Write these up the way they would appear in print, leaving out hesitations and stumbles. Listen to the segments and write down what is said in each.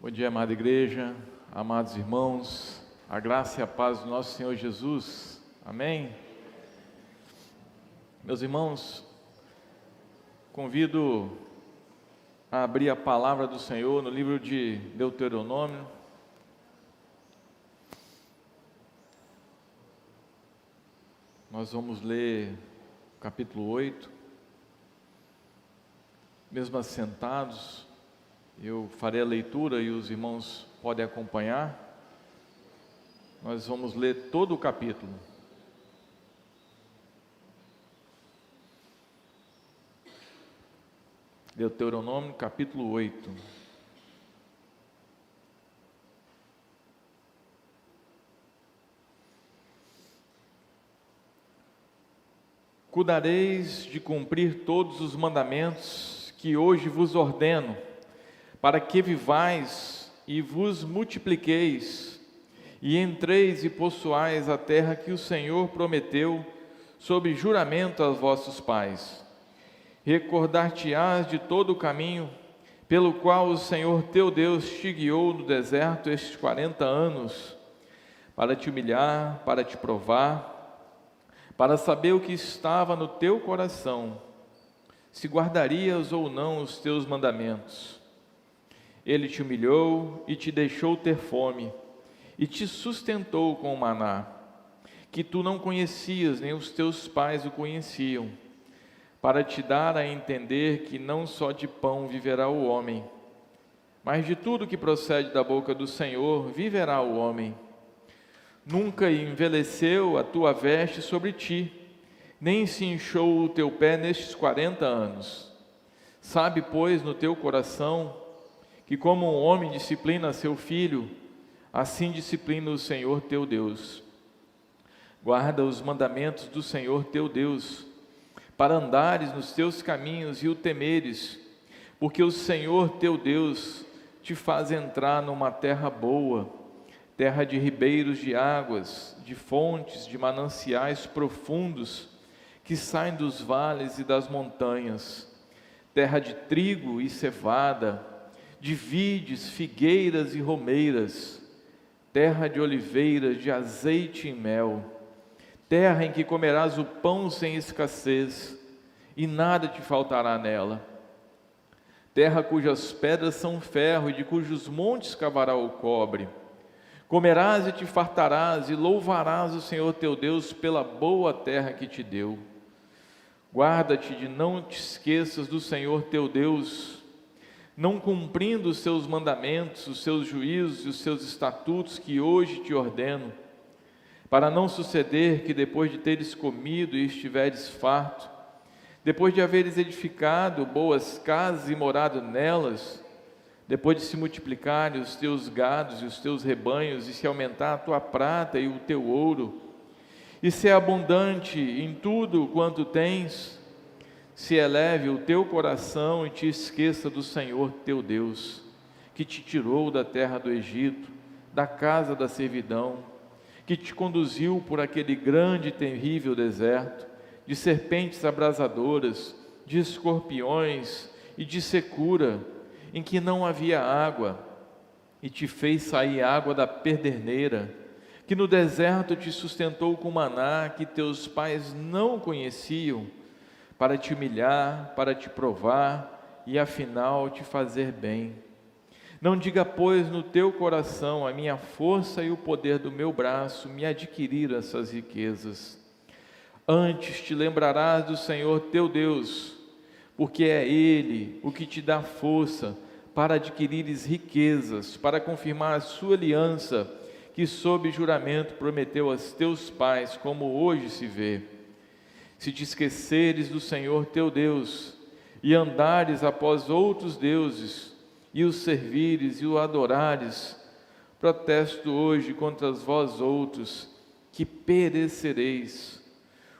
Bom dia, amada igreja, amados irmãos, a graça e a paz do nosso Senhor Jesus, amém? Meus irmãos, convido a abrir a palavra do Senhor no livro de Deuteronômio, nós vamos ler o capítulo 8, mesmo assentados. Eu farei a leitura e os irmãos podem acompanhar. Nós vamos ler todo o capítulo. Deuteronômio, capítulo 8. Cuidareis de cumprir todos os mandamentos que hoje vos ordeno, para que vivais e vos multipliqueis, e entreis e possuais a terra que o Senhor prometeu, sob juramento aos vossos pais. Recordar-te-ás de todo o caminho, pelo qual o Senhor teu Deus te guiou no deserto estes 40 anos, para te humilhar, para te provar, para saber o que estava no teu coração, se guardarias ou não os teus mandamentos. Ele te humilhou e te deixou ter fome, e te sustentou com o maná, que tu não conhecias, nem os teus pais o conheciam, para te dar a entender que não só de pão viverá o homem, mas de tudo que procede da boca do Senhor viverá o homem. Nunca envelheceu a tua veste sobre ti, nem se inchou o teu pé nestes 40 anos. Sabe, pois, no teu coração, que como um homem disciplina seu filho, assim disciplina o Senhor teu Deus. Guarda os mandamentos do Senhor teu Deus, para andares nos teus caminhos e o temeres, porque o Senhor teu Deus te faz entrar numa terra boa, terra de ribeiros de águas, de fontes, de mananciais profundos, que saem dos vales e das montanhas, terra de trigo e cevada, de vides, figueiras e romeiras, terra de oliveiras, de azeite e mel, terra em que comerás o pão sem escassez, e nada te faltará nela, terra cujas pedras são ferro, e de cujos montes cavará o cobre. Comerás e te fartarás, e louvarás o Senhor teu Deus pela boa terra que te deu. Guarda-te de não te esqueças do Senhor teu Deus, não cumprindo os seus mandamentos, os seus juízos e os seus estatutos que hoje te ordeno, para não suceder que depois de teres comido e estiveres farto, depois de haveres edificado boas casas e morado nelas, depois de se multiplicarem os teus gados e os teus rebanhos, e se aumentar a tua prata e o teu ouro, e ser abundante em tudo quanto tens, se eleve o teu coração e te esqueça do Senhor teu Deus, que te tirou da terra do Egito, da casa da servidão, que te conduziu por aquele grande e terrível deserto, de serpentes abrasadoras, de escorpiões e de secura, em que não havia água, e te fez sair água da pederneira, que no deserto te sustentou com maná que teus pais não conheciam, para te humilhar, para te provar e afinal te fazer bem. Não diga, pois, no teu coração: a minha força e o poder do meu braço me adquiriram essas riquezas. Antes te lembrarás do Senhor teu Deus, porque é Ele o que te dá força para adquirires riquezas, para confirmar a sua aliança, que sob juramento prometeu aos teus pais, como hoje se vê. Se te esqueceres do Senhor teu Deus, e andares após outros deuses, e os servires e o adorares, protesto hoje contra vós outros, que perecereis,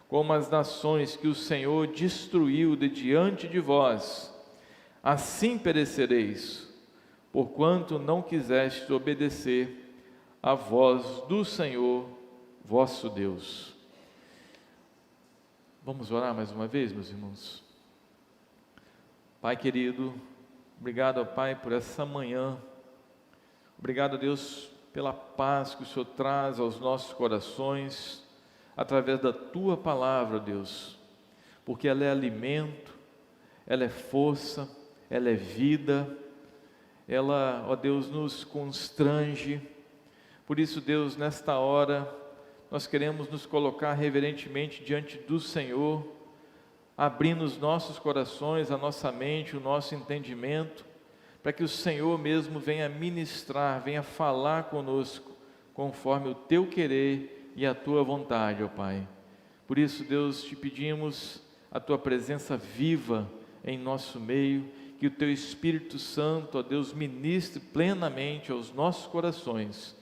como as nações que o Senhor destruiu de diante de vós, assim perecereis, porquanto não quisestes obedecer à voz do Senhor vosso Deus. Vamos orar mais uma vez, meus irmãos? Pai querido, obrigado, ó Pai, por essa manhã Obrigado, Deus, pela paz que o Senhor traz aos nossos corações, através da Tua palavra, Deus, porque ela é alimento, ela é força, ela é vida, ela, ó Deus, nos constrange. Por isso, Deus, nesta hora, nós queremos nos colocar reverentemente diante do Senhor, abrindo os nossos corações, a nossa mente, o nosso entendimento, para que o Senhor mesmo venha ministrar, venha falar conosco, conforme o Teu querer e a Tua vontade, ó Pai. Por isso, Deus, te pedimos a Tua presença viva em nosso meio, que o Teu Espírito Santo, ó Deus, ministre plenamente aos nossos corações.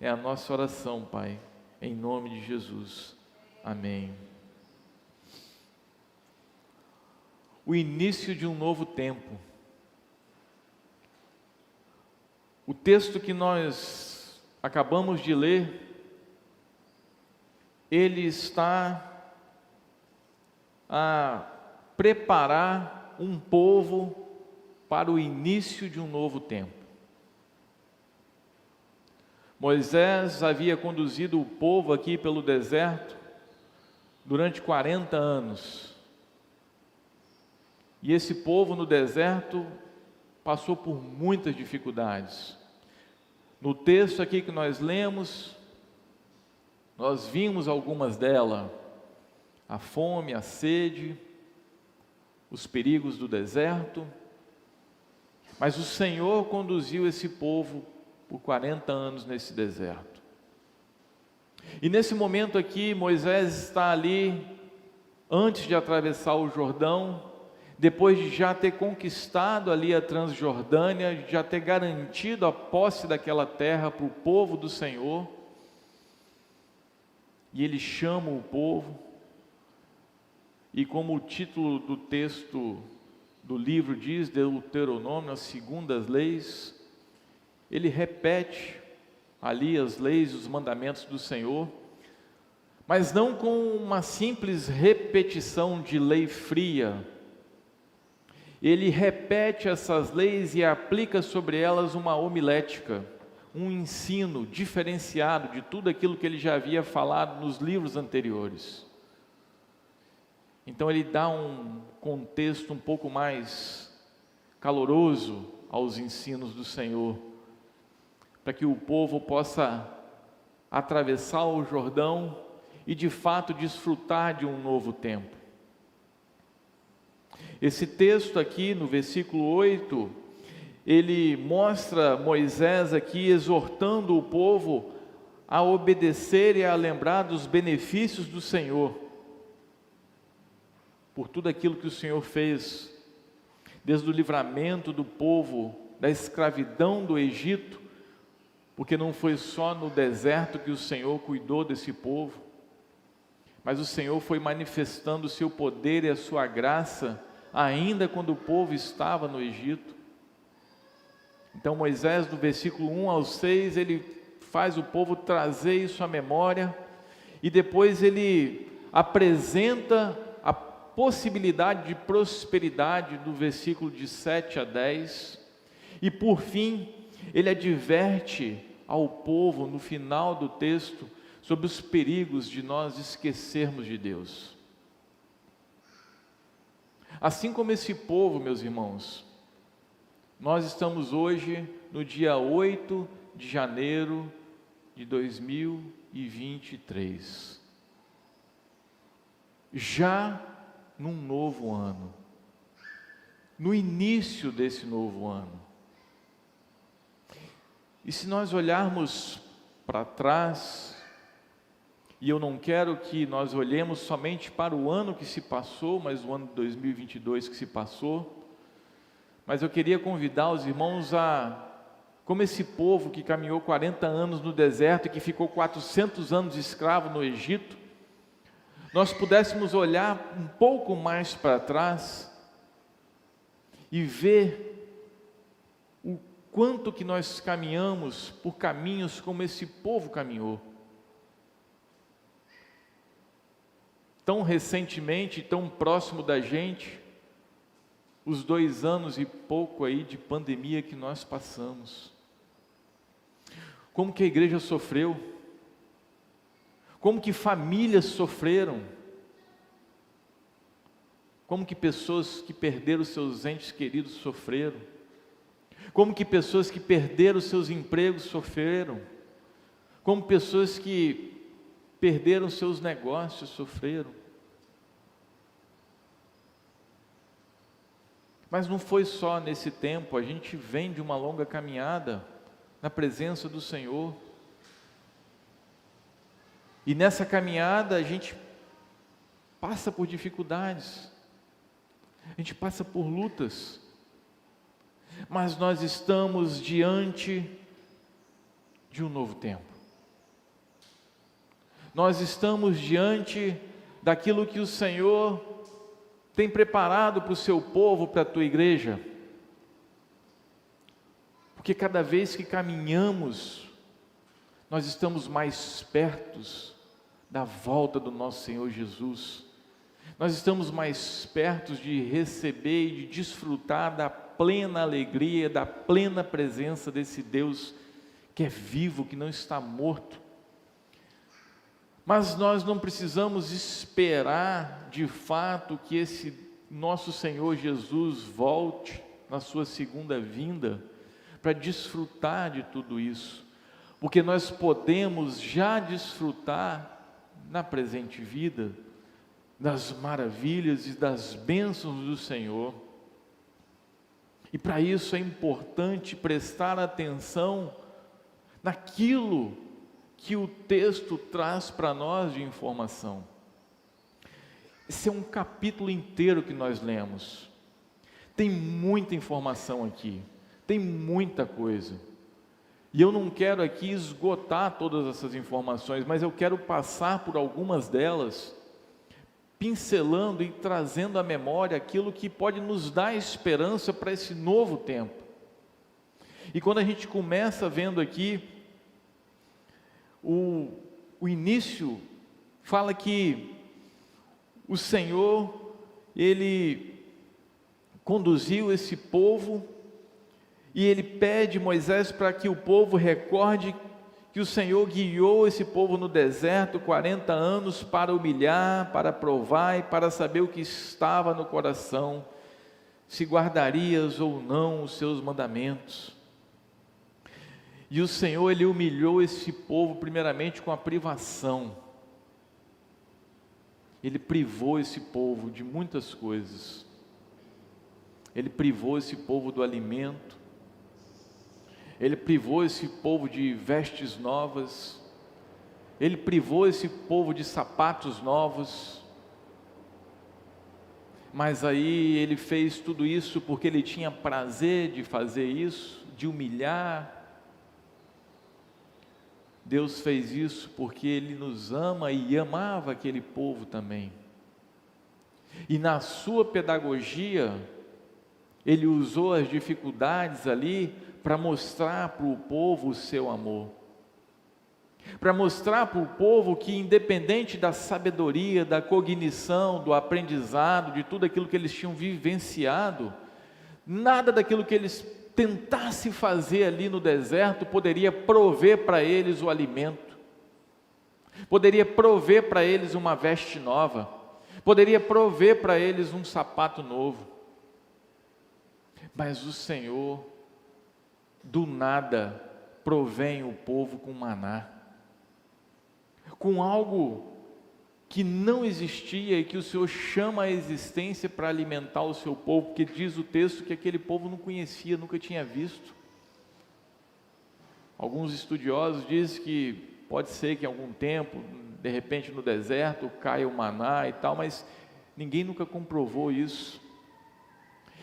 É a nossa oração, Pai, em nome de Jesus. Amém. O início de um novo tempo. O texto que nós acabamos de ler, ele está a preparar um povo para o início de um novo tempo. Moisés havia conduzido o povo aqui pelo deserto durante 40 anos. E esse povo no deserto passou por muitas dificuldades. No texto aqui que nós lemos, nós vimos algumas delas: a fome, a sede, os perigos do deserto. Mas o Senhor conduziu esse povo por 40 anos nesse deserto. E nesse momento aqui, Moisés está ali, antes de atravessar o Jordão, depois de já ter conquistado ali a Transjordânia, já ter garantido a posse daquela terra para o povo do Senhor, e ele chama o povo, e como o título do texto do livro diz, Deuteronômio, as segundas leis, ele repete ali as leis, os mandamentos do Senhor, mas não com uma simples repetição de lei fria. Ele repete essas leis e aplica sobre elas uma homilética, um ensino diferenciado de tudo aquilo que ele já havia falado nos livros anteriores. Então ele dá um contexto um pouco mais caloroso aos ensinos do Senhor, para que o povo possa atravessar o Jordão e de fato desfrutar de um novo tempo. Esse texto aqui no versículo 8, ele mostra Moisés aqui exortando o povo a obedecer e a lembrar dos benefícios do Senhor, por tudo aquilo que o Senhor fez, desde o livramento do povo da escravidão do Egito, porque não foi só no deserto que o Senhor cuidou desse povo, mas o Senhor foi manifestando o seu poder e a sua graça, ainda quando o povo estava no Egito. Então Moisés, do versículo 1 ao 6, ele faz o povo trazer isso à memória, e depois ele apresenta a possibilidade de prosperidade do versículo de 7 a 10, e por fim, ele adverte ao povo no final do texto, sobre os perigos de nós esquecermos de Deus. Assim como esse povo, meus irmãos, nós estamos hoje no dia 8 de janeiro de 2023, já num novo ano, no início desse novo ano. E se nós olharmos para trás, e eu não quero que nós olhemos somente para o ano que se passou, mas o ano de 2022 que se passou, mas eu queria convidar os irmãos como esse povo que caminhou 40 anos no deserto e que ficou 400 anos escravo no Egito, nós pudéssemos olhar um pouco mais para trás e ver o quanto que nós caminhamos por caminhos como esse povo caminhou. Tão recentemente, tão próximo da gente, os 2 anos e pouco aí de pandemia que nós passamos. como que a igreja sofreu, como que famílias sofreram, como que pessoas que perderam seus entes queridos sofreram, como que pessoas que perderam seus empregos sofreram, como pessoas que perderam seus negócios sofreram. Mas não foi só nesse tempo, a gente vem de uma longa caminhada na presença do Senhor. E nessa caminhada a gente passa por dificuldades, a gente passa por lutas, mas nós estamos diante de um novo tempo. Nós estamos diante daquilo que o Senhor tem preparado para o seu povo, para a tua igreja. Porque cada vez que caminhamos, nós estamos mais perto da volta do nosso Senhor Jesus. Nós estamos mais perto de receber e de desfrutar da plena alegria, da plena presença desse Deus que é vivo, que não está morto. Mas nós não precisamos esperar de fato que esse nosso Senhor Jesus volte na sua segunda vinda para desfrutar de tudo isso, porque nós podemos já desfrutar na presente vida das maravilhas e das bênçãos do Senhor. E para isso é importante prestar atenção naquilo que o texto traz para nós de informação. Esse é um capítulo inteiro que nós lemos. Tem muita informação aqui, tem muita coisa. E eu não quero aqui esgotar todas essas informações, mas eu quero passar por algumas delas, pincelando e trazendo à memória aquilo que pode nos dar esperança para esse novo tempo. E quando a gente começa vendo aqui, o início fala que o Senhor, Ele conduziu esse povo, e Ele pede Moisés para que o povo recorde que o Senhor guiou esse povo no deserto 40 anos para humilhar, para provar e para saber o que estava no coração, se guardarias ou não os seus mandamentos. E o Senhor, Ele humilhou esse povo primeiramente com a privação. Ele privou esse povo de muitas coisas. Ele privou esse povo do alimento. Ele privou esse povo de vestes novas. Ele privou esse povo de sapatos novos. Mas aí Ele fez tudo isso porque Ele tinha prazer de fazer isso, de humilhar. Deus fez isso porque Ele nos ama e amava aquele povo também. E na sua pedagogia, Ele usou as dificuldades ali para mostrar para o povo o seu amor. Para mostrar para o povo que, independente da sabedoria, da cognição, do aprendizado, de tudo aquilo que eles tinham vivenciado, nada daquilo que eles tentasse fazer ali no deserto poderia prover para eles o alimento, poderia prover para eles uma veste nova, poderia prover para eles um sapato novo. Mas o Senhor, do nada, provém o povo com maná, com algo que não existia e que o Senhor chama à existência para alimentar o seu povo, porque diz o texto que aquele povo não conhecia, nunca tinha visto. Alguns estudiosos dizem que pode ser que em algum tempo, de repente no deserto, caia o maná e tal, mas ninguém nunca comprovou isso.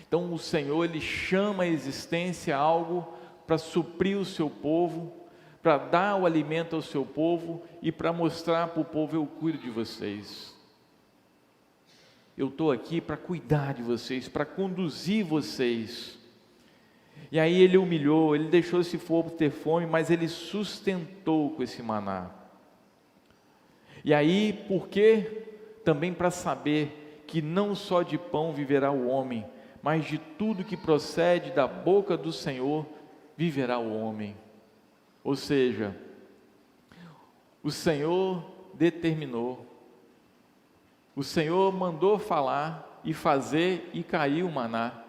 Então o Senhor, Ele chama à existência algo para suprir o seu povo, para dar o alimento ao seu povo e para mostrar para o povo: eu cuido de vocês, eu estou aqui para cuidar de vocês, para conduzir vocês. E aí Ele humilhou, Ele deixou esse povo ter fome, mas Ele sustentou com esse maná. E aí, por quê? Também para saber que não só de pão viverá o homem, mas de tudo que procede da boca do Senhor viverá o homem. Ou seja, o Senhor determinou, o Senhor mandou falar e fazer e caiu o maná,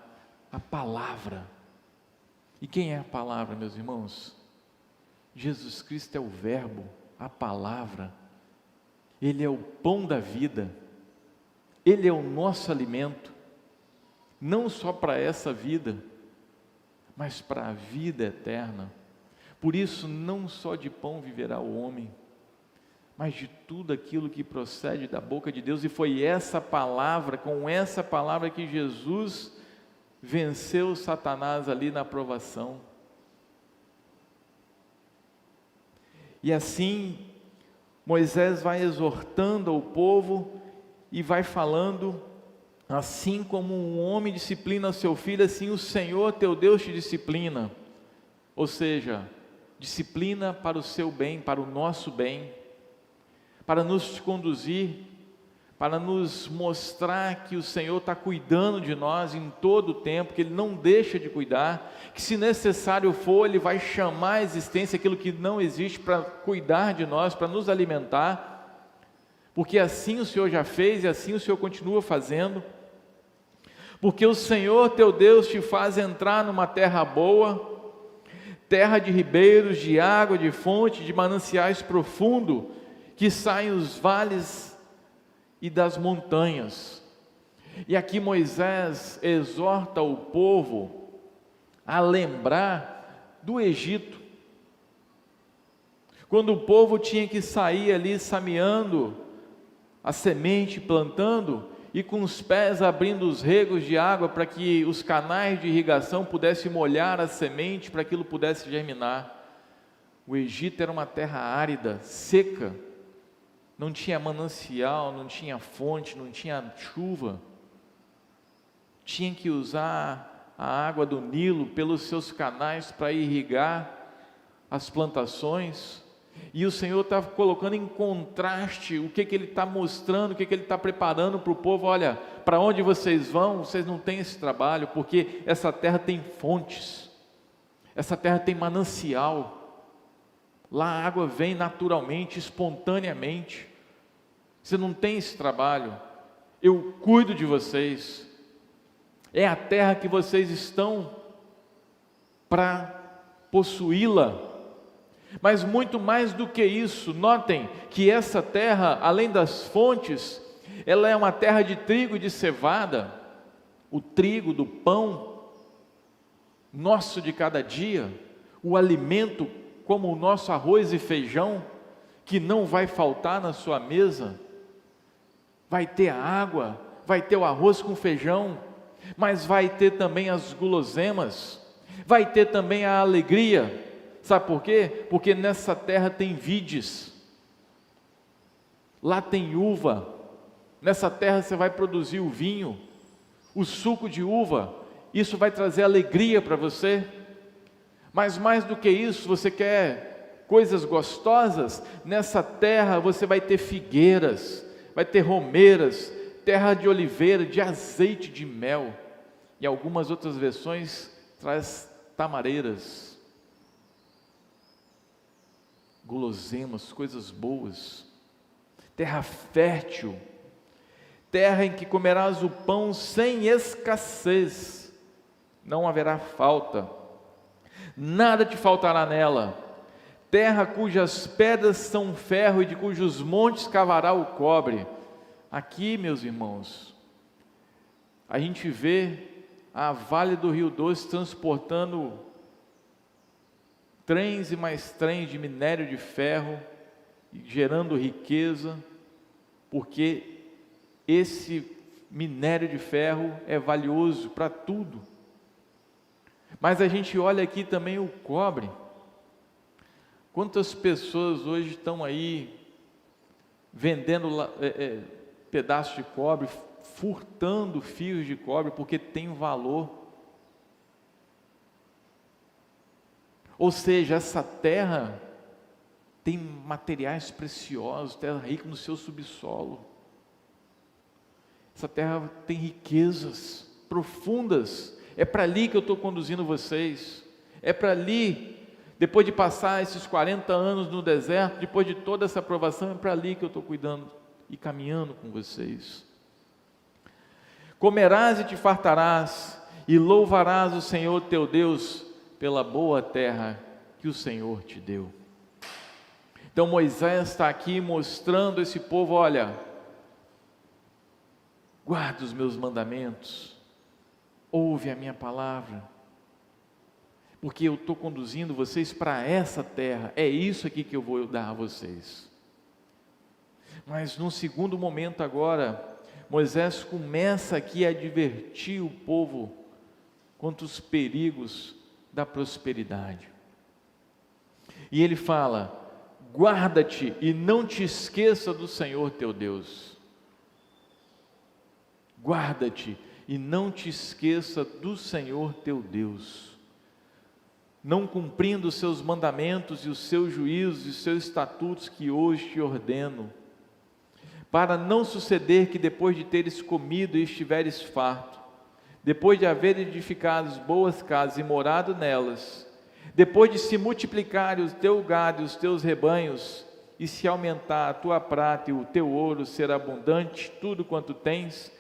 a palavra. E quem é a palavra, meus irmãos? Jesus Cristo é o verbo, a palavra. Ele é o pão da vida, Ele é o nosso alimento, não só para essa vida, mas para a vida eterna. Por isso, não só de pão viverá o homem, mas de tudo aquilo que procede da boca de Deus. E foi essa palavra, com essa palavra que Jesus venceu Satanás ali na provação. E assim, Moisés vai exortando ao povo e vai falando: assim como um homem disciplina seu filho, assim o Senhor teu Deus te disciplina. Ou seja, disciplina para o seu bem, para o nosso bem, para nos conduzir, para nos mostrar que o Senhor está cuidando de nós em todo o tempo, que Ele não deixa de cuidar, que se necessário for, Ele vai chamar à existência aquilo que não existe para cuidar de nós, para nos alimentar, porque assim o Senhor já fez e assim o Senhor continua fazendo, porque o Senhor teu Deus te faz entrar numa terra boa, terra de ribeiros, de água, de fonte, de mananciais profundo, que saem os vales e das montanhas. E aqui Moisés exorta o povo a lembrar do Egito, quando o povo tinha que sair ali sameando a semente, plantando, e com os pés abrindo os regos de água para que os canais de irrigação pudessem molhar a semente, para que aquilo pudesse germinar. O Egito era uma terra árida, seca, não tinha manancial, não tinha fonte, não tinha chuva, tinha que usar a água do Nilo pelos seus canais para irrigar as plantações. E o Senhor está colocando em contraste o que Ele está mostrando, o que Ele está preparando para o povo. Olha, para onde vocês vão, vocês não têm esse trabalho, porque essa terra tem fontes, essa terra tem manancial, lá a água vem naturalmente, espontaneamente, você não tem esse trabalho, eu cuido de vocês, é a terra que vocês estão para possuí-la. Mas muito mais do que isso, notem que essa terra, além das fontes, ela é uma terra de trigo e de cevada, o trigo do pão nosso de cada dia, o alimento como o nosso arroz e feijão, que não vai faltar na sua mesa. Vai ter a água, vai ter o arroz com feijão, mas vai ter também as guloseimas, vai ter também a alegria. Sabe por quê? Porque nessa terra tem vides, lá tem uva, nessa terra você vai produzir o vinho, o suco de uva, isso vai trazer alegria para você. Mas mais do que isso, você quer coisas gostosas? Nessa terra você vai ter figueiras, vai ter romeiras, terra de oliveira, de azeite, de mel. E algumas outras versões traz tamareiras, guloseimas, coisas boas. Terra fértil, terra em que comerás o pão sem escassez, não haverá falta, nada te faltará nela. Terra cujas pedras são ferro e de cujos montes cavará o cobre. Aqui, meus irmãos, a gente vê a Vale do Rio Doce transportando trens e mais trens de minério de ferro, gerando riqueza, porque esse minério de ferro é valioso para tudo. Mas a gente olha aqui também o cobre. Quantas pessoas hoje estão aí vendendo pedaços de cobre, furtando fios de cobre, porque tem valor. Ou seja, essa terra tem materiais preciosos, terra rica no seu subsolo. Essa terra tem riquezas profundas. É para ali que eu estou conduzindo vocês. É para ali Depois de passar esses 40 anos no deserto, depois de toda essa provação, é para ali que eu estou cuidando e caminhando com vocês. Comerás e te fartarás, e louvarás o Senhor teu Deus pela boa terra que o Senhor te deu. Então Moisés está aqui mostrando a esse povo: olha, guarda os meus mandamentos, ouve a minha palavra, porque eu estou conduzindo vocês para essa terra, é isso aqui que eu vou dar a vocês. Mas num segundo momento agora, Moisés começa aqui a advertir o povo contra os perigos da prosperidade. E ele fala: guarda-te e não te esqueça do Senhor teu Deus. Guarda-te e não te esqueça do Senhor teu Deus. Não cumprindo os seus mandamentos e os seus juízos e os seus estatutos que hoje te ordeno, para não suceder que depois de teres comido e estiveres farto, depois de haver edificado boas casas e morado nelas, depois de se multiplicar o teu gado e os teus rebanhos, e se aumentar a tua prata e o teu ouro ser abundante, tudo quanto tens,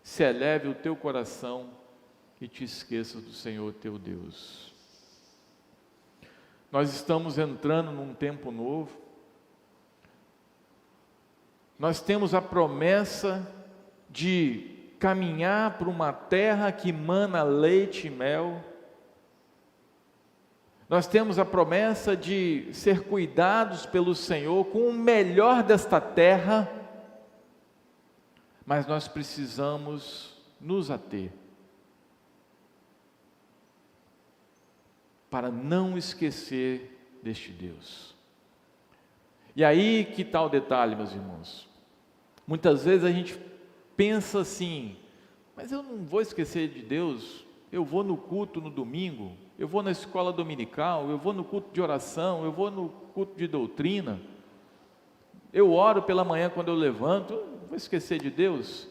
se eleve o teu coração e te esqueças do Senhor teu Deus. Nós estamos entrando num tempo novo. Nós temos a promessa de caminhar por uma terra que mana leite e mel. Nós temos a promessa de ser cuidados pelo Senhor com o melhor desta terra, mas nós precisamos nos ater para não esquecer deste Deus. E aí que está o detalhe, meus irmãos. Muitas vezes a gente pensa assim: mas eu não vou esquecer de Deus, eu vou no culto no domingo, eu vou na escola dominical, eu vou no culto de oração, eu vou no culto de doutrina, eu oro pela manhã quando eu levanto, eu vou esquecer de Deus?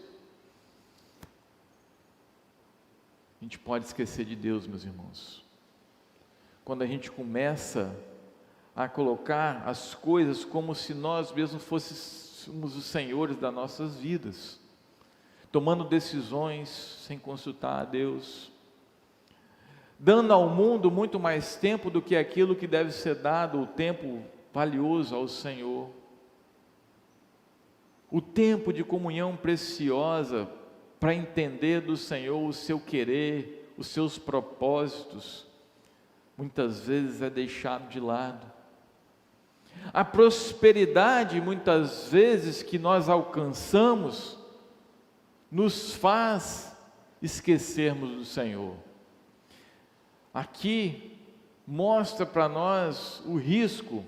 A gente pode esquecer de Deus, meus irmãos, quando a gente começa a colocar as coisas como se nós mesmos fôssemos os senhores das nossas vidas, tomando decisões sem consultar a Deus, dando ao mundo muito mais tempo do que aquilo que deve ser dado, o tempo valioso ao Senhor, o tempo de comunhão preciosa para entender do Senhor o seu querer, os seus propósitos, muitas vezes é deixado de lado. A prosperidade, muitas vezes, que nós alcançamos, nos faz esquecermos do Senhor. Aqui mostra para nós o risco,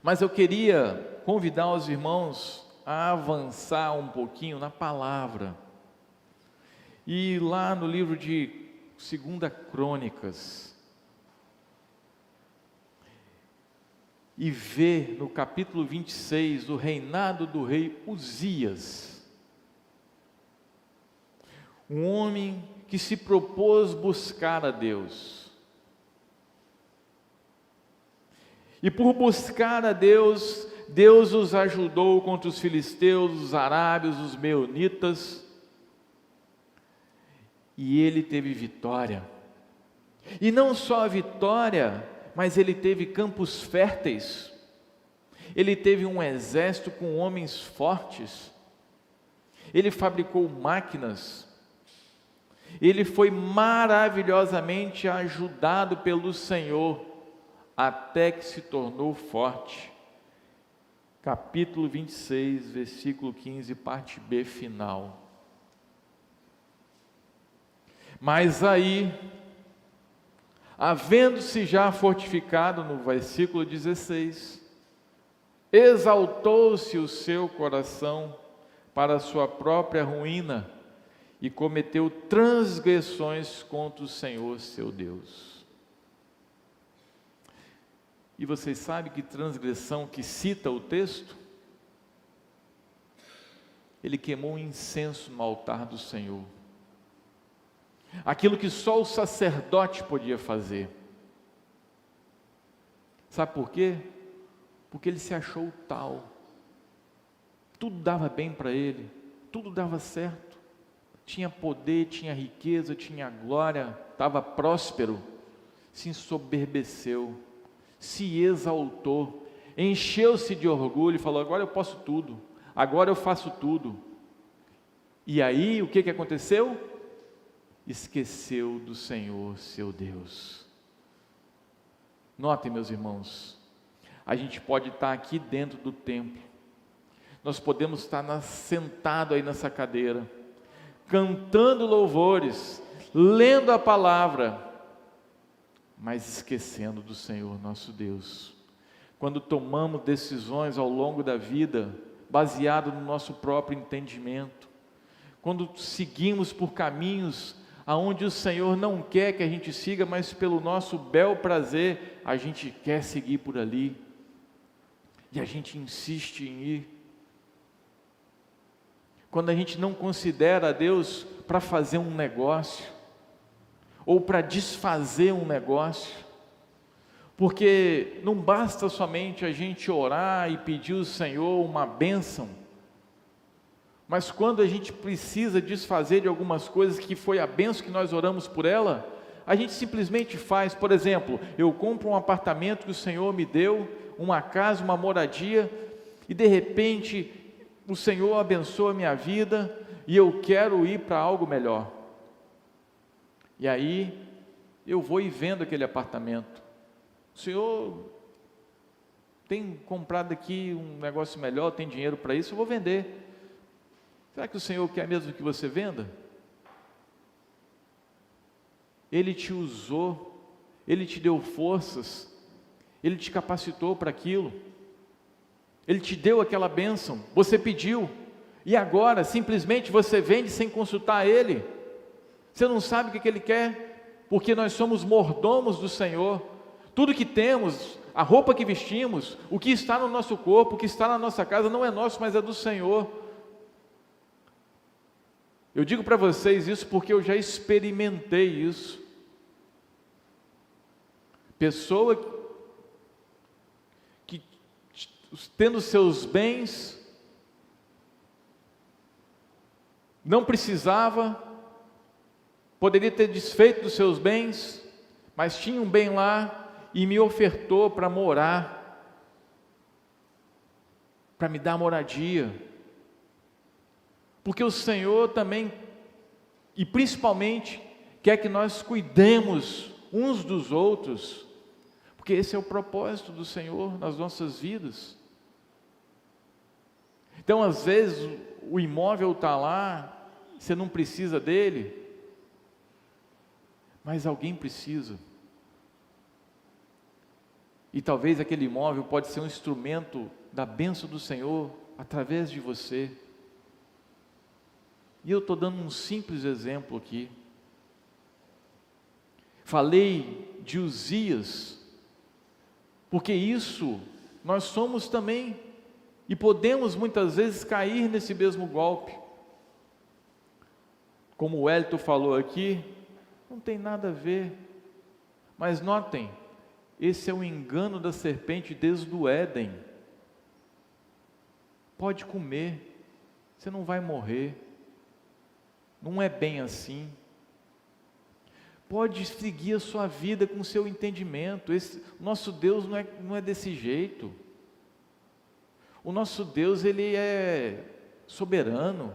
mas eu queria convidar os irmãos a avançar um pouquinho na palavra, e lá no livro de 2 Crônicas, e ver no capítulo 26 o reinado do rei Uzias, um homem que se propôs buscar a Deus, e por buscar a Deus, Deus os ajudou contra os filisteus, os arábios, os meunitas, e ele teve vitória, e não só a vitória, mas ele teve campos férteis, ele teve um exército com homens fortes, ele fabricou máquinas, ele foi maravilhosamente ajudado pelo Senhor, até que se tornou forte. Capítulo 26, versículo 15, parte B final. Mas aí, havendo-se já fortificado, no versículo 16, exaltou-se o seu coração para a sua própria ruína, e cometeu transgressões contra o Senhor seu Deus. E vocês sabem que transgressão que cita o texto? Ele queimou um incenso no altar do Senhor, aquilo que só o sacerdote podia fazer. Sabe por quê? Porque ele se achou tal. Tudo dava bem para ele, tudo dava certo. Tinha poder, tinha riqueza, tinha glória, estava próspero. Se ensoberbeceu, se exaltou, encheu-se de orgulho e falou: agora eu posso tudo, agora eu faço tudo. E aí o que aconteceu? Esqueceu do Senhor, seu Deus. Notem, meus irmãos, a gente pode estar aqui dentro do templo, nós podemos estar sentado aí nessa cadeira, cantando louvores, lendo a palavra, mas esquecendo do Senhor nosso Deus. Quando tomamos decisões ao longo da vida, baseado no nosso próprio entendimento, quando seguimos por caminhos aonde o Senhor não quer que a gente siga, mas pelo nosso bel prazer, a gente quer seguir por ali, e a gente insiste em ir. Quando a gente não considera a Deus para fazer um negócio, ou para desfazer um negócio, porque não basta somente a gente orar e pedir ao Senhor uma bênção, mas quando a gente precisa desfazer de algumas coisas que foi a bênção que nós oramos por ela, a gente simplesmente faz. Por exemplo, eu compro um apartamento que o Senhor me deu, uma casa, uma moradia, e de repente o Senhor abençoa a minha vida, e eu quero ir para algo melhor, e aí eu vou e vendo aquele apartamento. O Senhor tem comprado aqui um negócio melhor, tem dinheiro para isso, eu vou vender. Será que o Senhor quer mesmo que você venda? Ele te usou, Ele te deu forças, Ele te capacitou para aquilo, Ele te deu aquela bênção, você pediu, e agora simplesmente você vende sem consultar Ele. Você não sabe o que Ele quer, porque nós somos mordomos do Senhor. Tudo que temos, a roupa que vestimos, o que está no nosso corpo, o que está na nossa casa, não é nosso, mas é do Senhor. Eu digo para vocês isso porque eu já experimentei isso. Pessoa que tendo seus bens, não precisava, poderia ter desfeito dos seus bens, mas tinha um bem lá e me ofertou para morar, para me dar moradia, porque o Senhor também, e principalmente, quer que nós cuidemos uns dos outros, porque esse é o propósito do Senhor nas nossas vidas. Então, às vezes, o imóvel está lá, você não precisa dele, mas alguém precisa. E talvez aquele imóvel pode ser um instrumento da bênção do Senhor através de você. E eu estou dando um simples exemplo aqui. Falei de Uzias, porque isso nós somos também, e podemos muitas vezes cair nesse mesmo golpe. Como o Wellington falou aqui, não tem nada a ver, mas notem, esse é o engano da serpente desde o Éden. Pode comer, você não vai morrer. Não é bem assim. Pode seguir a sua vida com o seu entendimento. Nosso Deus não é desse jeito. O nosso Deus, Ele é soberano.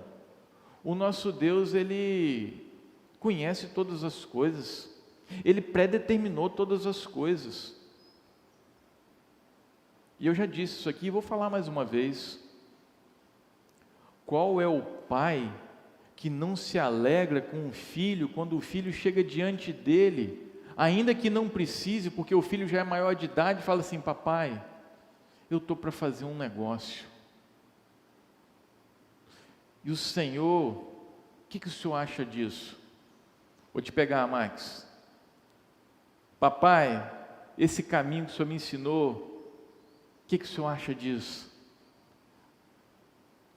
O nosso Deus, Ele conhece todas as coisas. Ele predeterminou todas as coisas. E eu já disse isso aqui e vou falar mais uma vez. Qual é o pai que não se alegra com o filho quando o filho chega diante dele, ainda que não precise, porque o filho já é maior de idade, e fala assim: papai, eu estou para fazer um negócio, e o Senhor, o que o Senhor acha disso? Vou te pegar, Max. Papai, esse caminho que o Senhor me ensinou, o que o Senhor acha disso?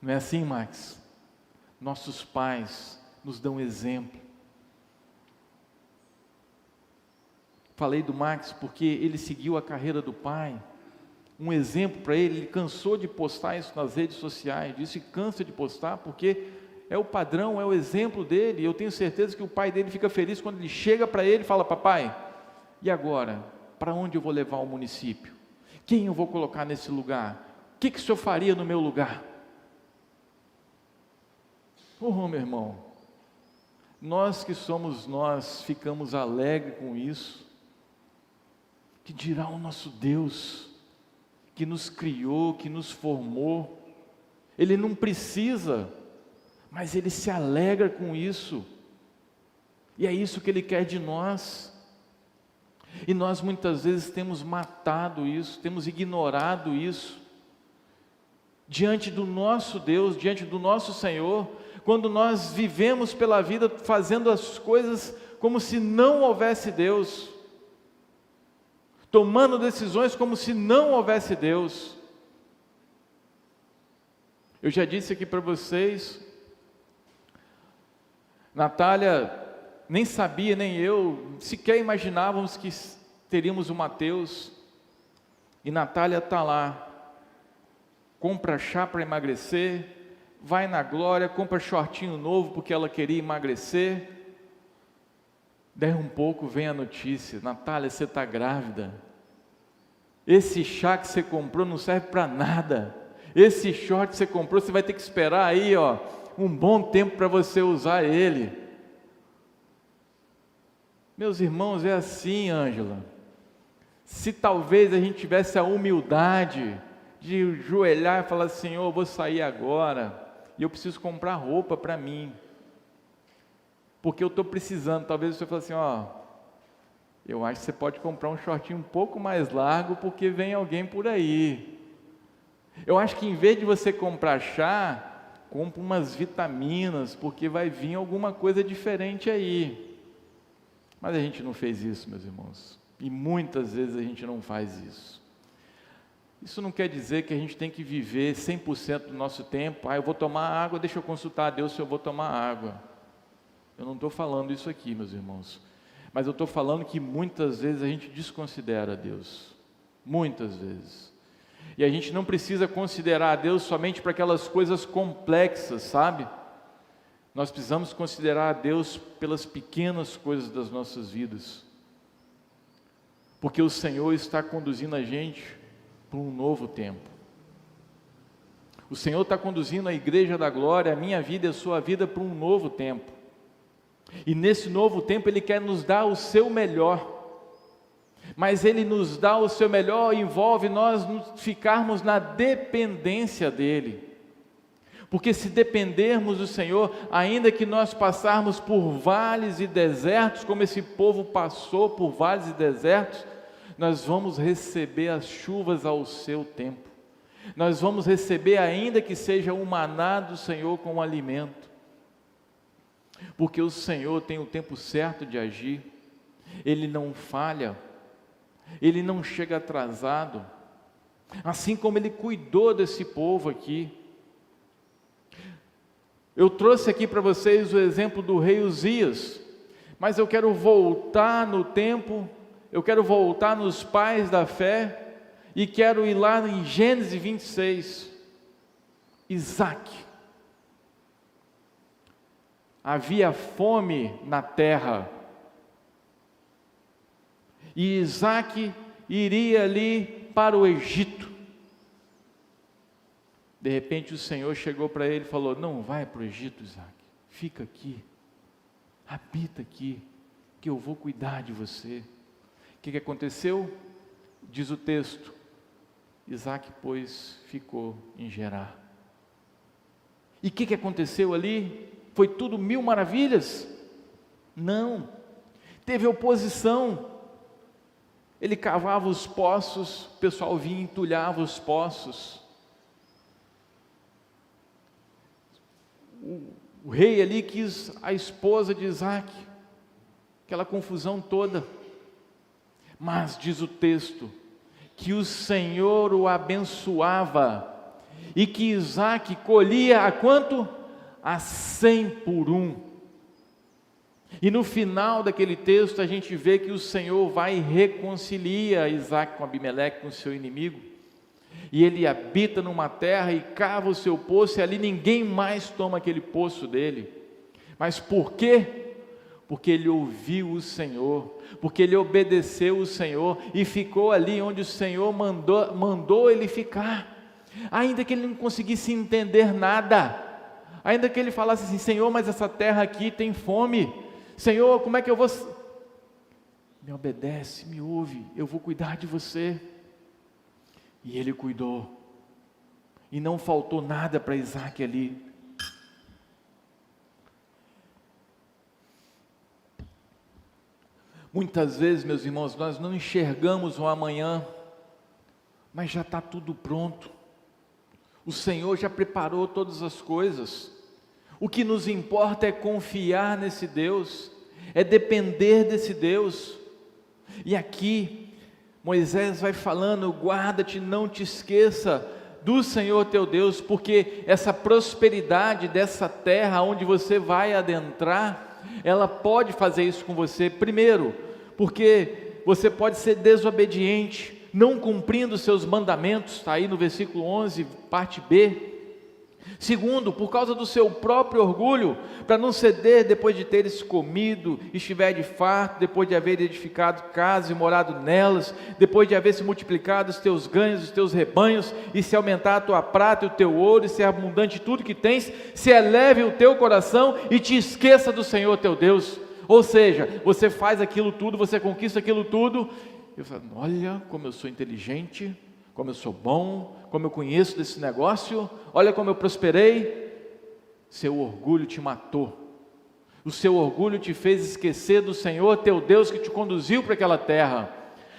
Não é assim, Max? Nossos pais nos dão exemplo. Falei do Max porque ele seguiu a carreira do pai. Um exemplo para ele, ele cansou de postar isso nas redes sociais, disse que cansa de postar porque é o padrão, é o exemplo dele, e eu tenho certeza que o pai dele fica feliz quando ele chega para ele e fala: papai, e agora? Para onde eu vou levar o município? Quem eu vou colocar nesse lugar? O que o senhor faria no meu lugar? Oh, meu irmão, nós que somos nós, ficamos alegres com isso. Que dirá o nosso Deus, que nos criou, que nos formou? Ele não precisa, mas Ele se alegra com isso, e é isso que Ele quer de nós. E nós muitas vezes temos matado isso, temos ignorado isso, diante do nosso Deus, diante do nosso Senhor, quando nós vivemos pela vida fazendo as coisas como se não houvesse Deus, tomando decisões como se não houvesse Deus. Eu já disse aqui para vocês, Natália nem sabia, nem eu, sequer imaginávamos que teríamos o Mateus, e Natália está lá, compra chá para emagrecer, vai na Glória, compra shortinho novo porque ela queria emagrecer. Daí um pouco vem a notícia: Natália, você está grávida, esse chá que você comprou não serve para nada, esse short que você comprou, você vai ter que esperar aí um bom tempo para você usar ele. Meus irmãos, é assim, Ângela, se talvez a gente tivesse a humildade de ajoelhar e falar: Senhor, eu vou sair agora, e eu preciso comprar roupa para mim, porque eu estou precisando. Talvez você fale assim: eu acho que você pode comprar um shortinho um pouco mais largo, porque vem alguém por aí. Eu acho que em vez de você comprar chá, compra umas vitaminas, porque vai vir alguma coisa diferente aí. Mas a gente não fez isso, meus irmãos, e muitas vezes a gente não faz isso. Isso não quer dizer que a gente tem que viver 100% do nosso tempo: eu vou tomar água, deixa eu consultar a Deus se eu vou tomar água. Eu não estou falando isso aqui, meus irmãos, mas eu estou falando que muitas vezes a gente desconsidera Deus, muitas vezes, e a gente não precisa considerar a Deus somente para aquelas coisas complexas, sabe? Nós precisamos considerar a Deus pelas pequenas coisas das nossas vidas, porque o Senhor está conduzindo a gente para um novo tempo. O Senhor está conduzindo a Igreja da Glória, a minha vida e a sua vida, para um novo tempo. E nesse novo tempo Ele quer nos dar o seu melhor, mas Ele nos dá o seu melhor envolve nós ficarmos na dependência dEle, porque se dependermos do Senhor, ainda que nós passarmos por vales e desertos, como esse povo passou por vales e desertos, nós vamos receber as chuvas ao seu tempo, nós vamos receber, ainda que seja o maná do Senhor como alimento, porque o Senhor tem o tempo certo de agir, Ele não falha, Ele não chega atrasado, assim como Ele cuidou desse povo aqui. Eu trouxe aqui para vocês o exemplo do rei Uzias, mas eu quero voltar no tempo, eu quero voltar nos pais da fé, e quero ir lá em Gênesis 26, Isaac. Havia fome na terra, e Isaac iria ali para o Egito. De repente o Senhor chegou para ele e falou: não vai para o Egito, Isaac, fica aqui, habita aqui, que eu vou cuidar de você. O que aconteceu? Diz o texto: Isaac, pois, ficou em Gerar. E o que aconteceu ali? Foi tudo mil maravilhas? Não, teve oposição. Ele cavava os poços, o pessoal vinha e entulhava os poços. O rei ali quis a esposa de Isaac, aquela confusão toda. Mas diz o texto que o Senhor o abençoava, e que Isaac colhia a quanto? A 100 por 1. E no final daquele texto a gente vê que o Senhor vai e reconcilia Isaac com Abimeleque, com seu inimigo, e ele habita numa terra e cava o seu poço, e ali ninguém mais toma aquele poço dele. Mas por quê? Porque ele ouviu o Senhor, porque ele obedeceu o Senhor e ficou ali onde o Senhor mandou ele ficar, ainda que ele não conseguisse entender nada, ainda que ele falasse assim: Senhor, mas essa terra aqui tem fome, Senhor, como é que eu vou... Me obedece, me ouve, eu vou cuidar de você. E ele cuidou, e não faltou nada para Isaac ali. Muitas vezes, meus irmãos, nós não enxergamos o amanhã, mas já está tudo pronto. O Senhor já preparou todas as coisas. O que nos importa é confiar nesse Deus, é depender desse Deus. E aqui Moisés vai falando: guarda-te, não te esqueça do Senhor teu Deus, porque essa prosperidade dessa terra onde você vai adentrar, ela pode fazer isso com você. Primeiro, porque você pode ser desobediente, não cumprindo os seus mandamentos, está aí no versículo 11, parte B. Segundo, por causa do seu próprio orgulho, para não ceder depois de teres comido, estiver de farto, depois de haver edificado casas e morado nelas, depois de haver se multiplicado os teus ganhos, os teus rebanhos, e se aumentar a tua prata e o teu ouro, e ser abundante tudo que tens, se eleve o teu coração e te esqueça do Senhor teu Deus. Ou seja, você faz aquilo tudo, você conquista aquilo tudo, eu falo: olha como eu sou inteligente, como eu sou bom, como eu conheço desse negócio, olha como eu prosperei. Seu orgulho te matou, o seu orgulho te fez esquecer do Senhor teu Deus que te conduziu para aquela terra.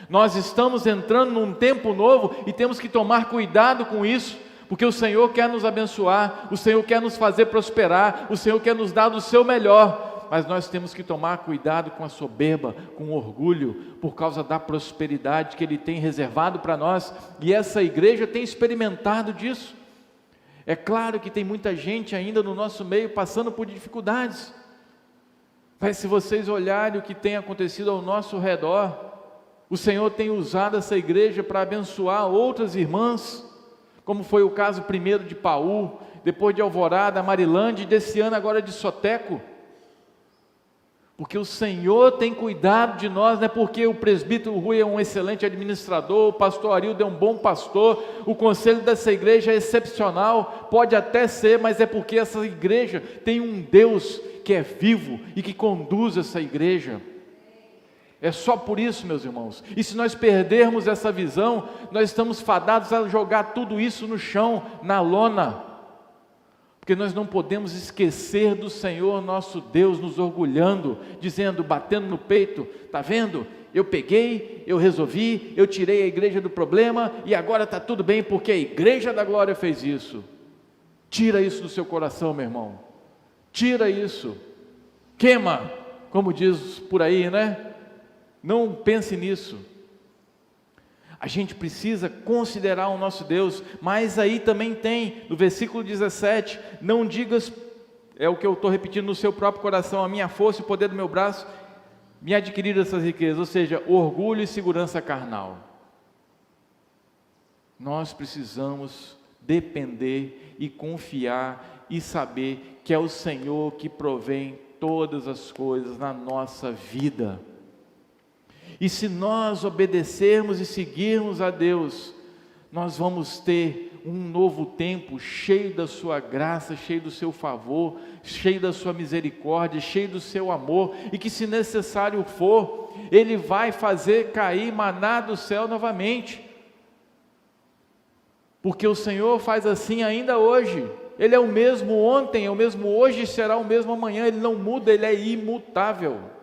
Nós estamos entrando num tempo novo e temos que tomar cuidado com isso, porque o Senhor quer nos abençoar, o Senhor quer nos fazer prosperar, o Senhor quer nos dar do seu melhor, mas nós temos que tomar cuidado com a soberba, com o orgulho, por causa da prosperidade que Ele tem reservado para nós, e essa igreja tem experimentado disso. É claro que tem muita gente ainda no nosso meio passando por dificuldades, mas se vocês olharem o que tem acontecido ao nosso redor, o Senhor tem usado essa igreja para abençoar outras irmãs, como foi o caso primeiro de Paú, depois de Alvorada, Marilândia, e desse ano agora de Soteco. Porque o Senhor tem cuidado de nós, não é porque o presbítero Rui é um excelente administrador, o pastor Arildo é um bom pastor, o conselho dessa igreja é excepcional, pode até ser, mas é porque essa igreja tem um Deus que é vivo e que conduz essa igreja. É só por isso, meus irmãos. E se nós perdermos essa visão, nós estamos fadados a jogar tudo isso no chão, na lona. Porque nós não podemos esquecer do Senhor nosso Deus, nos orgulhando, dizendo, batendo no peito: está vendo? Eu peguei, eu resolvi, eu tirei a igreja do problema e agora está tudo bem porque a igreja da glória fez isso. Tira isso do seu coração, meu irmão. Tira isso. Queima, como diz por aí, né? Não pense nisso. A gente precisa considerar o nosso Deus, mas aí também tem, no versículo 17, não digas, é o que eu estou repetindo no seu próprio coração, a minha força e o poder do meu braço me adquiriram essas riquezas, ou seja, orgulho e segurança carnal. Nós precisamos depender e confiar e saber que é o Senhor que provém todas as coisas na nossa vida. E se nós obedecermos e seguirmos a Deus, nós vamos ter um novo tempo cheio da sua graça, cheio do seu favor, cheio da sua misericórdia, cheio do seu amor, e que se necessário for, Ele vai fazer cair maná do céu novamente, porque o Senhor faz assim ainda hoje. Ele é o mesmo ontem, é o mesmo hoje e será o mesmo amanhã. Ele não muda, Ele é imutável.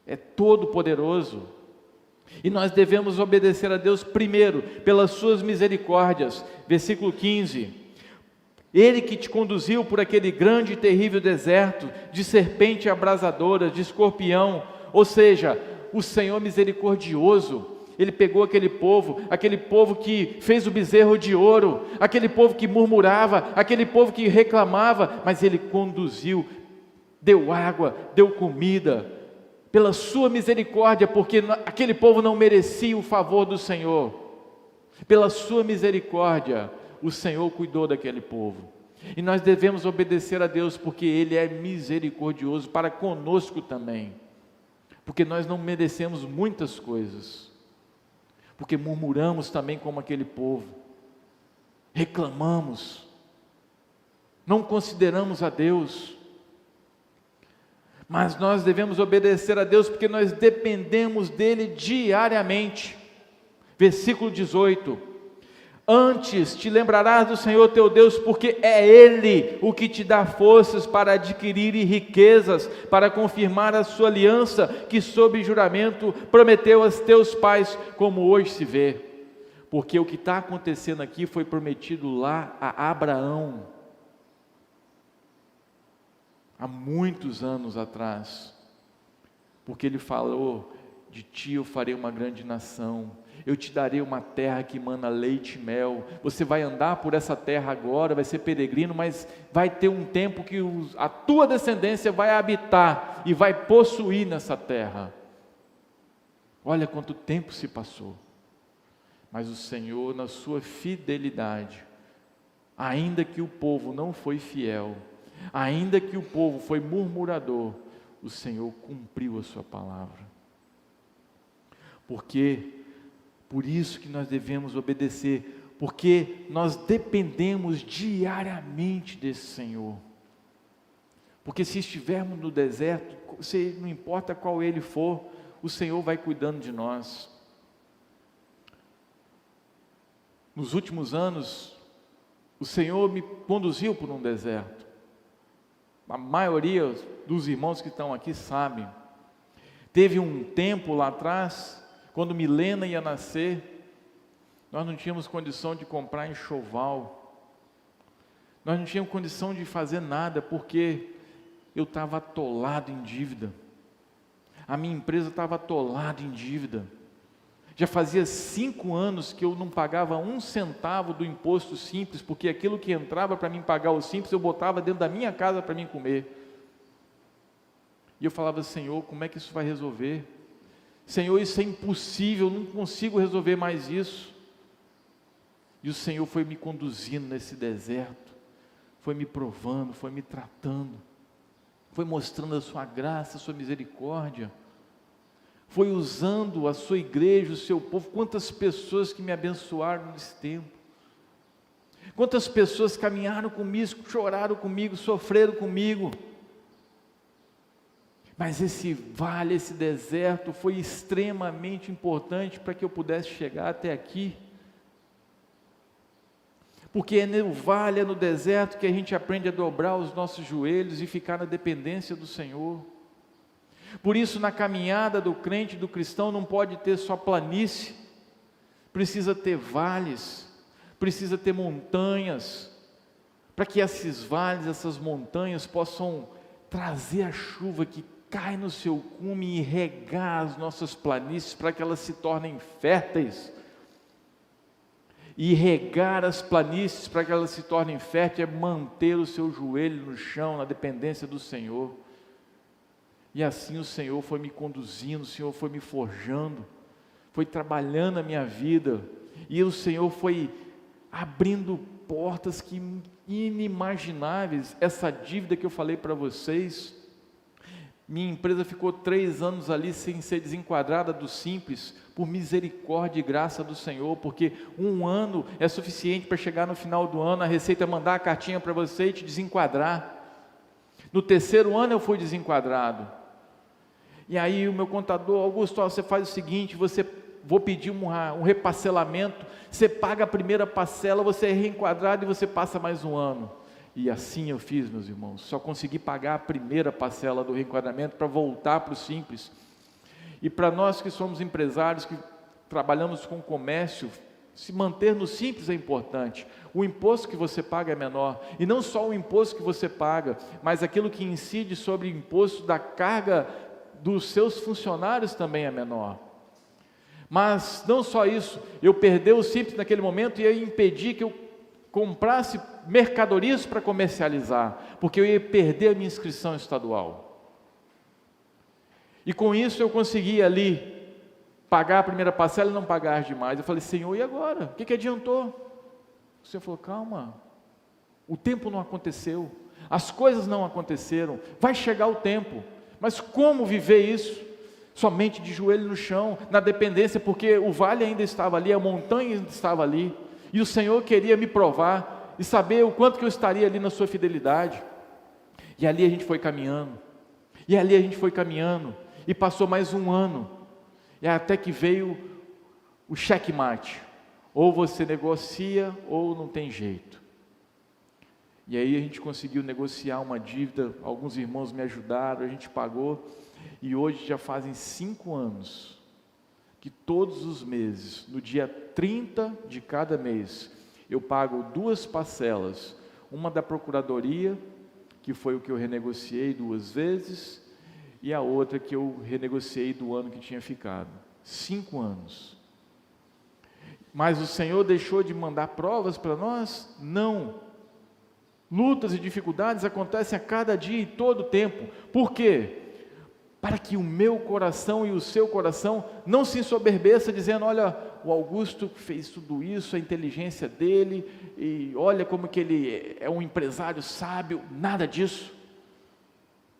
É todo poderoso, e nós devemos obedecer a Deus primeiro, pelas suas misericórdias. Versículo 15, Ele que te conduziu por aquele grande e terrível deserto, de serpente abrasadora, de escorpião, ou seja, o Senhor misericordioso. Ele pegou aquele povo que fez o bezerro de ouro, aquele povo que murmurava, aquele povo que reclamava, mas Ele conduziu deu água, deu comida, pela sua misericórdia, porque aquele povo não merecia o favor do Senhor. Pela sua misericórdia, o Senhor cuidou daquele povo. E nós devemos obedecer a Deus, porque Ele é misericordioso para conosco também. Porque nós não merecemos muitas coisas. Porque murmuramos também como aquele povo. Reclamamos. Não consideramos a Deus. Mas nós devemos obedecer a Deus, porque nós dependemos dEle diariamente. Versículo 18. Antes te lembrarás do Senhor teu Deus, porque é Ele o que te dá forças para adquirir riquezas, para confirmar a sua aliança, que sob juramento prometeu aos teus pais, como hoje se vê. Porque o que está acontecendo aqui foi prometido lá a Abraão, há muitos anos atrás, porque Ele falou: de ti eu farei uma grande nação, eu te darei uma terra que emana leite e mel, você vai andar por essa terra agora, vai ser peregrino, mas vai ter um tempo que a tua descendência vai habitar e vai possuir nessa terra. Olha quanto tempo se passou, mas o Senhor, na sua fidelidade, ainda que o povo não foi fiel, ainda que o povo foi murmurador, o Senhor cumpriu a sua palavra. Por isso que nós devemos obedecer, porque nós dependemos diariamente desse Senhor. Porque se estivermos no deserto, não importa qual ele for, o Senhor vai cuidando de nós. Nos últimos anos, o Senhor me conduziu por um deserto. A maioria dos irmãos que estão aqui sabem. Teve um tempo lá atrás, quando Milena ia nascer, nós não tínhamos condição de comprar enxoval, nós não tínhamos condição de fazer nada, porque eu estava atolado em dívida, a minha empresa estava atolada em dívida, já fazia 5 anos que eu não pagava 1 centavo do imposto simples, porque aquilo que entrava para mim pagar o simples, eu botava dentro da minha casa para mim comer, e eu falava: Senhor, como é que isso vai resolver? Senhor, isso é impossível, eu não consigo resolver mais isso. E o Senhor foi me conduzindo nesse deserto, foi me provando, foi me tratando, foi mostrando a sua graça, a sua misericórdia, foi usando a sua igreja, o seu povo. Quantas pessoas que me abençoaram nesse tempo, quantas pessoas caminharam comigo, choraram comigo, sofreram comigo. Mas esse vale, esse deserto foi extremamente importante para que eu pudesse chegar até aqui. Porque é no vale, é no deserto que a gente aprende a dobrar os nossos joelhos e ficar na dependência do Senhor. Por isso, na caminhada do crente, do cristão, não pode ter só planície, precisa ter vales, precisa ter montanhas, para que esses vales, essas montanhas possam trazer a chuva que cai no seu cume e regar as nossas planícies para que elas se tornem férteis. E regar as planícies para que elas se tornem férteis é manter o seu joelho no chão, na dependência do Senhor. E assim o Senhor foi me conduzindo, o Senhor foi me forjando, foi trabalhando a minha vida, e o Senhor foi abrindo portas que inimagináveis. Essa dívida que eu falei para vocês, minha empresa ficou 3 anos ali sem ser desenquadrada do Simples, por misericórdia e graça do Senhor, porque 1 ano é suficiente para chegar no final do ano, a Receita mandar a cartinha para você e te desenquadrar. No 3º ano eu fui desenquadrado, e aí o meu contador: Augusto, você faz o seguinte, vou pedir um reparcelamento, você paga a primeira parcela, você é reenquadrado e você passa mais 1 ano. E assim eu fiz, meus irmãos, só consegui pagar a primeira parcela do reenquadramento para voltar para o Simples. E para nós que somos empresários, que trabalhamos com comércio, se manter no Simples é importante. O imposto que você paga é menor, e não só o imposto que você paga, mas aquilo que incide sobre o imposto da carga dos seus funcionários também é menor. Mas não só isso, eu perder o Simples naquele momento ia impedir que eu comprasse mercadorias para comercializar, porque eu ia perder a minha inscrição estadual. E com isso eu consegui ali pagar a primeira parcela e não pagar demais. Eu falei: Senhor, e agora? O que adiantou? O Senhor falou: calma, o tempo não aconteceu, as coisas não aconteceram, vai chegar o tempo, mas como viver isso? Somente de joelho no chão, na dependência, porque o vale ainda estava ali, a montanha ainda estava ali, e o Senhor queria me provar, e saber o quanto que eu estaria ali na sua fidelidade. E ali a gente foi caminhando, e passou mais um ano, e até que veio o checkmate, ou você negocia, ou não tem jeito. E aí a gente conseguiu negociar uma dívida, alguns irmãos me ajudaram, a gente pagou, e hoje já fazem 5 anos, que todos os meses, no dia 30 de cada mês, eu pago 2 parcelas, uma da procuradoria, que foi o que eu renegociei 2 vezes, e a outra que eu renegociei do ano que tinha ficado. 5 anos. Mas o Senhor deixou de mandar provas para nós? Não. Lutas e dificuldades acontecem a cada dia e todo tempo. Por quê? Para que o meu coração e o seu coração não se ensoberbeça dizendo: olha, o Augusto fez tudo isso, a inteligência dele, e olha como que ele é um empresário sábio. Nada disso.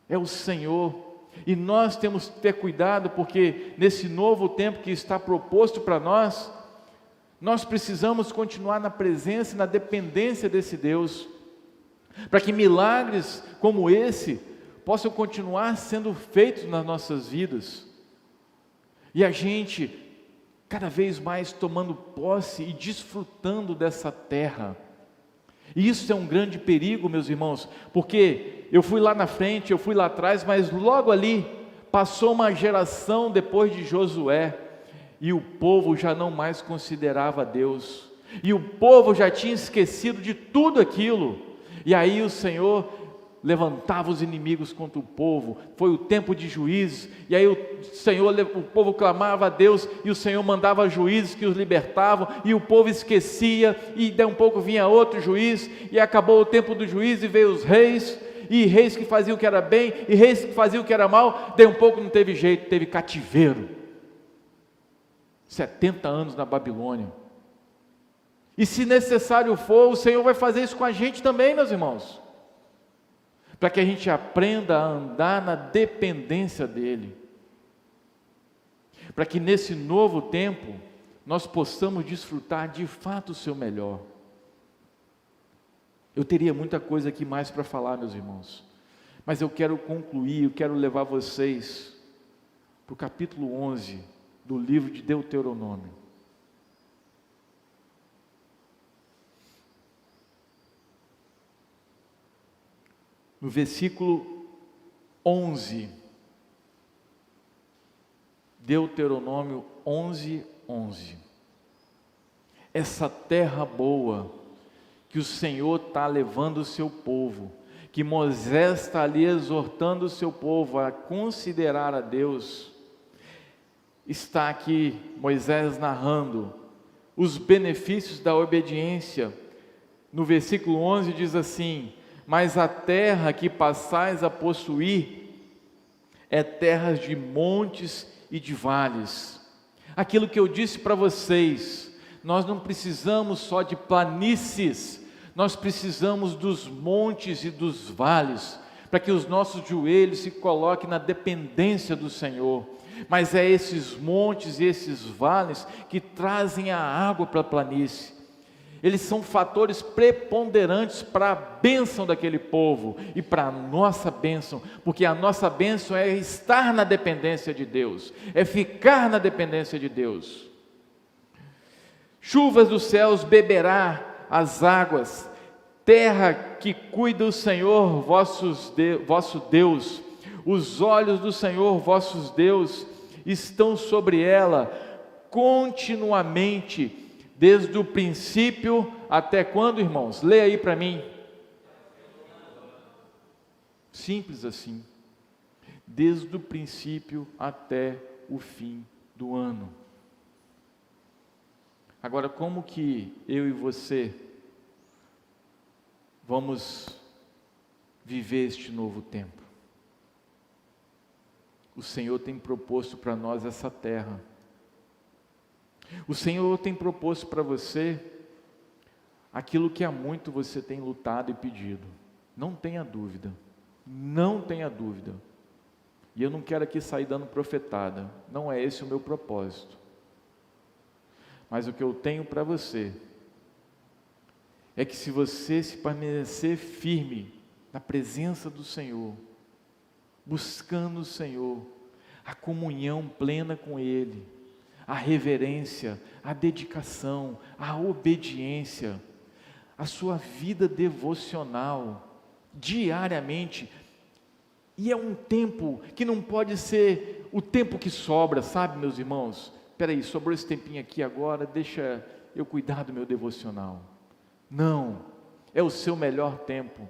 É o Senhor. E nós temos que ter cuidado, porque nesse novo tempo que está proposto para nós, nós precisamos continuar na presença e na dependência desse Deus, para que milagres como esse possam continuar sendo feitos nas nossas vidas, e a gente cada vez mais tomando posse e desfrutando dessa terra. E isso é um grande perigo, meus irmãos, porque eu fui lá na frente, eu fui lá atrás, mas logo ali passou uma geração depois de Josué, e o povo já não mais considerava Deus, e o povo já tinha esquecido de tudo aquilo. E aí o Senhor levantava os inimigos contra o povo, foi o tempo de juízes, e aí o povo clamava a Deus, e o Senhor mandava juízes que os libertavam, e o povo esquecia, e daí um pouco vinha outro juiz, e acabou o tempo do juiz, e veio os reis, e reis que faziam o que era bem, e reis que faziam o que era mal, daí um pouco não teve jeito, teve cativeiro, 70 anos na Babilônia. E se necessário for, o Senhor vai fazer isso com a gente também, meus irmãos, para que a gente aprenda a andar na dependência dEle, para que nesse novo tempo, nós possamos desfrutar de fato o seu melhor. Eu teria muita coisa aqui mais para falar, meus irmãos, mas eu quero concluir, eu quero levar vocês para o capítulo 11 do livro de Deuteronômio. No versículo 11, Deuteronômio 11:11. Essa terra boa que o Senhor está levando o seu povo, que Moisés está ali exortando o seu povo a considerar a Deus, está aqui Moisés narrando os benefícios da obediência. No versículo 11 diz assim: mas a terra que passais a possuir é terra de montes e de vales. Aquilo que eu disse para vocês, nós não precisamos só de planícies, nós precisamos dos montes e dos vales, para que os nossos joelhos se coloquem na dependência do Senhor. Mas é esses montes e esses vales que trazem a água para a planície. Eles são fatores preponderantes para a bênção daquele povo e para a nossa bênção, porque a nossa bênção é estar na dependência de Deus, é ficar na dependência de Deus. Chuvas dos céus beberá as águas, terra que cuida o Senhor vosso Deus, os olhos do Senhor vosso Deus estão sobre ela continuamente, desde o princípio até quando, irmãos? Lê aí para mim. Simples assim. Desde o princípio até o fim do ano. Agora, como que eu e você vamos viver este novo tempo. O Senhor tem proposto para nós essa terra. O Senhor tem proposto para você aquilo que há muito você tem lutado e pedido. Não tenha dúvida, não tenha dúvida. E eu não quero aqui sair dando profetada, não é esse o meu propósito. Mas o que eu tenho para você é que se você se permanecer firme na presença do Senhor, buscando o Senhor, a comunhão plena com Ele, a reverência, a dedicação, a obediência, a sua vida devocional, diariamente. E é um tempo que não pode ser o tempo que sobra, sabe, meus irmãos? Espera aí, sobrou esse tempinho aqui agora, deixa eu cuidar do meu devocional. Não, é o seu melhor tempo.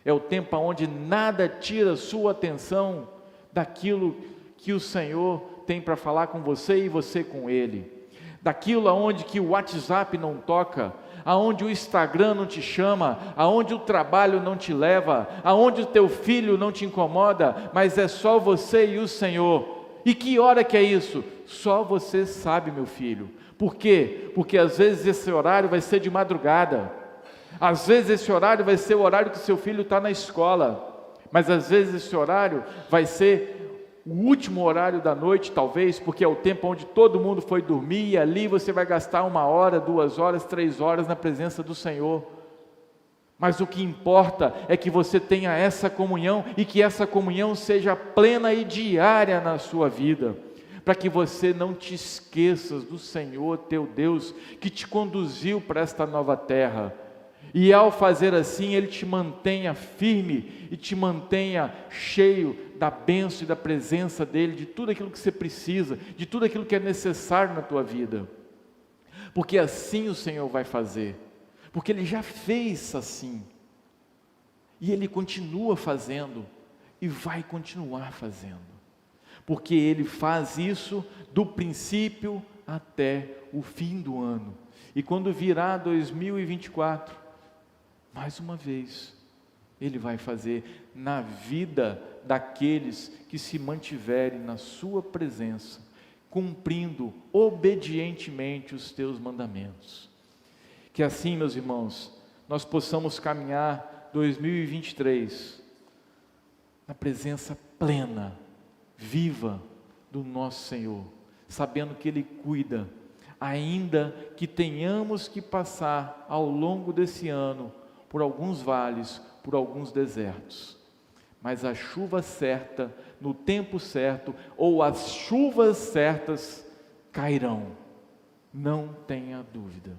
É o tempo onde nada tira sua atenção daquilo que o Senhor tem para falar com você e você com Ele. Daquilo aonde que o WhatsApp não toca, aonde o Instagram não te chama, aonde o trabalho não te leva, aonde o teu filho não te incomoda, mas é só você e o Senhor. E que hora que é isso? Só você sabe, meu filho. Por quê? Porque às vezes esse horário vai ser de madrugada, às vezes esse horário vai ser o horário que seu filho está na escola, mas às vezes esse horário vai ser o último horário da noite, talvez, porque é o tempo onde todo mundo foi dormir, e ali você vai gastar 1 hora, 2 horas, 3 horas na presença do Senhor. Mas o que importa é que você tenha essa comunhão, e que essa comunhão seja plena e diária na sua vida, para que você não te esqueças do Senhor teu Deus, que te conduziu para esta nova terra, e ao fazer assim, Ele te mantenha firme, e te mantenha cheio da bênção e da presença dEle, de tudo aquilo que você precisa, de tudo aquilo que é necessário na tua vida, porque assim o Senhor vai fazer, porque Ele já fez assim, e Ele continua fazendo, e vai continuar fazendo, porque Ele faz isso do princípio até o fim do ano, e quando virá 2024, mais uma vez, Ele vai fazer na vida daqueles que se mantiverem na sua presença, cumprindo obedientemente os teus mandamentos. Que assim, meus irmãos, nós possamos caminhar 2023 na presença plena, viva do nosso Senhor, sabendo que Ele cuida, ainda que tenhamos que passar ao longo desse ano por alguns vales, por alguns desertos, mas a chuva certa, no tempo certo, ou as chuvas certas cairão, não tenha dúvida.